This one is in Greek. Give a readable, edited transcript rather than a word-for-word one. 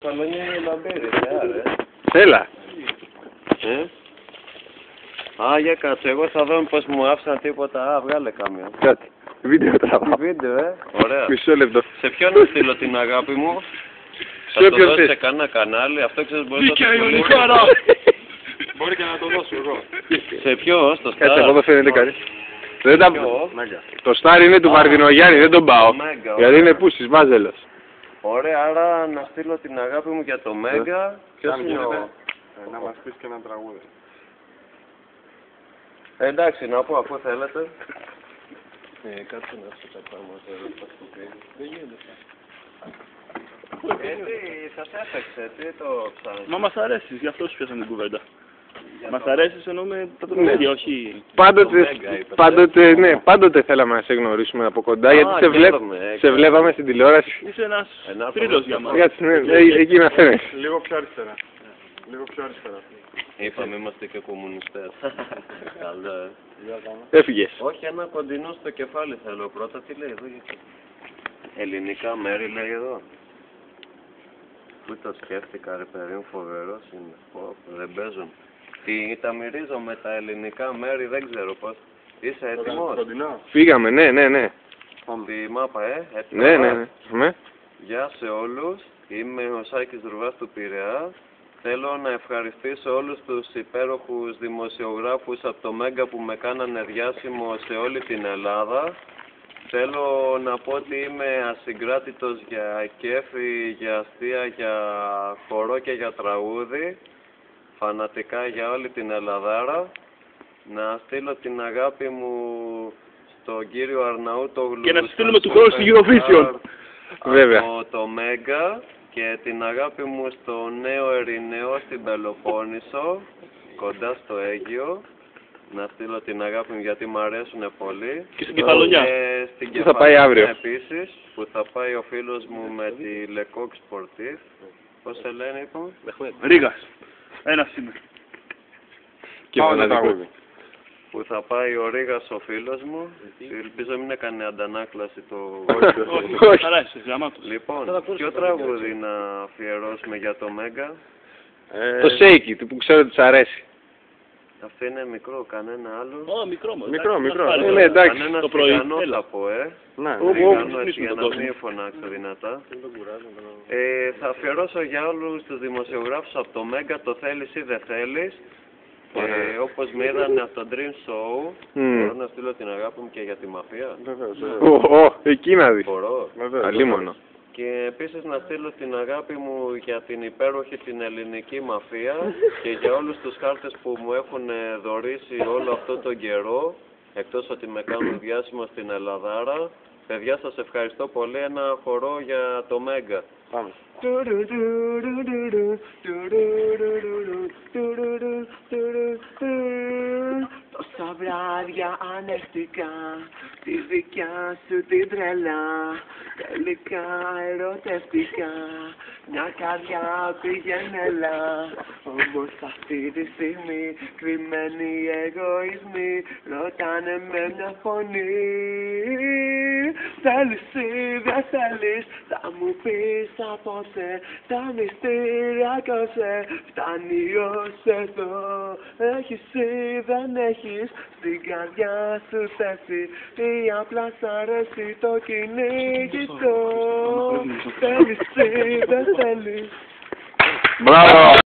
Κεφαλόνια είναι λαμπέρι, ρε. Έλα. Α, για κάτσε, εγώ θα δω πως μου άφησαν τίποτα. Α, βγάλε κάμια. Κάτι. Βίντεο τραβάω. Βίντεο, Ωραία. Μισό λεπτό. Σε ποιον να στείλω την αγάπη μου? Θα το δώσω σε κανένα κανάλι, αυτό ξέρεις μπορεί να το δώσει. Μπορεί και να το δώσω εγώ. Σε ποιο, στο Star? Κάτσε, εγώ δεν φαίνεται κάτι. Δεν τα... Το Star είναι του Βαρδινογιάννη, δεν τον πάω. Γιατί είναι πούσης, Βάζελος. Ωραία, άρα να στείλω την αγάπη μου για το Μέγκα. Ποιος είναι ο... Να μας πεις και ένα τραγούδι. Εντάξει, να πω αφού θέλετε. Κάτσε να σου τα πράγματα εδώ στα σκουπίδια. Δεν γίνεται. Τι, σας έφεξε, τι το ψάχνεις? Μα μας αρέσεις, γι' αυτό σου πιάσαμε την κουβέντα. Μας αρέσεις εννοούμε τα τραγούδια, όχι... Πάντοτε θέλαμε να σε γνωρίσουμε από κοντά, γιατί σε βλέπαμε στην τηλεόραση. Είσαι ένας θρύλος για μας. Εκεί να φαίνεσαι. Λίγο πιο αριστερά. Λίγο πιο αριστερά. Είπαμε, είμαστε και κομμουνιστές. Καλά, Έφυγες. Όχι, ένα κοντινό στο κεφάλι θέλω πρώτα. Τι λέει εδώ, γιατί... Ελληνικά μέρη λέει εδώ. Πού το σκέφτηκα, ρε παιδί μου, φοβερός είναι. Δεν παίζουν. Τι τα μυρίζω με τα ελληνικά μέρη, δεν ξέρω πώς. Είσαι έτοιμος? Φύγαμε, ναι. Τη μάπα, έτοιμος? Ναι. Γεια σε όλους. Είμαι ο Σάκης Δρουβάς του Πειραιά. Θέλω να ευχαριστήσω όλους τους υπέροχους δημοσιογράφους από το Μέγκα που με κάνανε διάσημο σε όλη την Ελλάδα. Θέλω να πω ότι είμαι ασυγκράτητος για κέφι, για αστεία, για χορό και για τραγούδι. Φανατικά για όλη την Ελλαδάρα. Να στείλω την αγάπη μου στον κύριο Αρναούτογλου. Και να στείλουμε του χρόνου στη Eurovision. Βέβαια. Από το Μέγκα. Και την αγάπη μου στο Νέο Ερηναίο στην Πελοπόννησο, κοντά στο Αίγυο. Να στείλω την αγάπη μου γιατί μου αρέσουν πολύ. Και στην Κεφαλονιά. Στην Κεφαλονιά θα πάει αύριο. Επίσης, που θα πάει ο φίλος μου με τη Λεκόκ Sportif. Πώς σε λένε, είπαμε? Ρίγας. Ένας είναι. Και μοναδικό. Που θα πάει ο Ρίγας ο φίλος μου. Ελπίζω μην έκανε αντανάκλαση το... Όχι. Λοιπόν, ποιο τραγούδι να αφιερώσουμε για το Μέγκα? Το Σέικι, που ξέρω ότι της αρέσει. Αυτό είναι μικρό, κανένα άλλο? Μικρό. Ναι, εντάξει. Κανένα στιγανό θα πω, Στιγανό έτσι για να μην φωνάξω δυνατά. Θα αφιερώσω για όλους τους δημοσιογράφους από το Μέγκα το θέλεις ή δεν θέλεις. Όπως με είδανε από το Dream Show, μπορώ να στείλω την αγάπη μου και για τη μαφία. Εκεί να δεις. Μπορώ. Αλίμονο. Και επίσης να στείλω την αγάπη μου για την υπέροχη την ελληνική μαφία και για όλους τους χάρτες που μου έχουν δωρήσει όλο αυτό τον καιρό, εκτός ότι με κάνουν διάσημο στην Ελλαδάρα. Παιδιά, σας ευχαριστώ πολύ. Ένα χορό για το Μέγκα. Πάμε. Τόσα βράδια ανέχτηκα τη δικιά σου την τρελά. Τελικά ερωτεύτηκα, μια καρδιά πήγαινε έλα. Όμως αυτή τη στιγμή κρυμμένοι εγωισμοί ρωτάνε με μια φωνή. Θέλεις ή δεν θέλεις, θα μου πεις απόψε τα μυστήρια κόψε. Φτάνει ως εδώ, έχεις ή δεν έχεις στην καρδιά σου θέση ή απλά σ' αρέσει το κυνηγητό. Θέλεις ή δεν θέλεις. Μπράβο!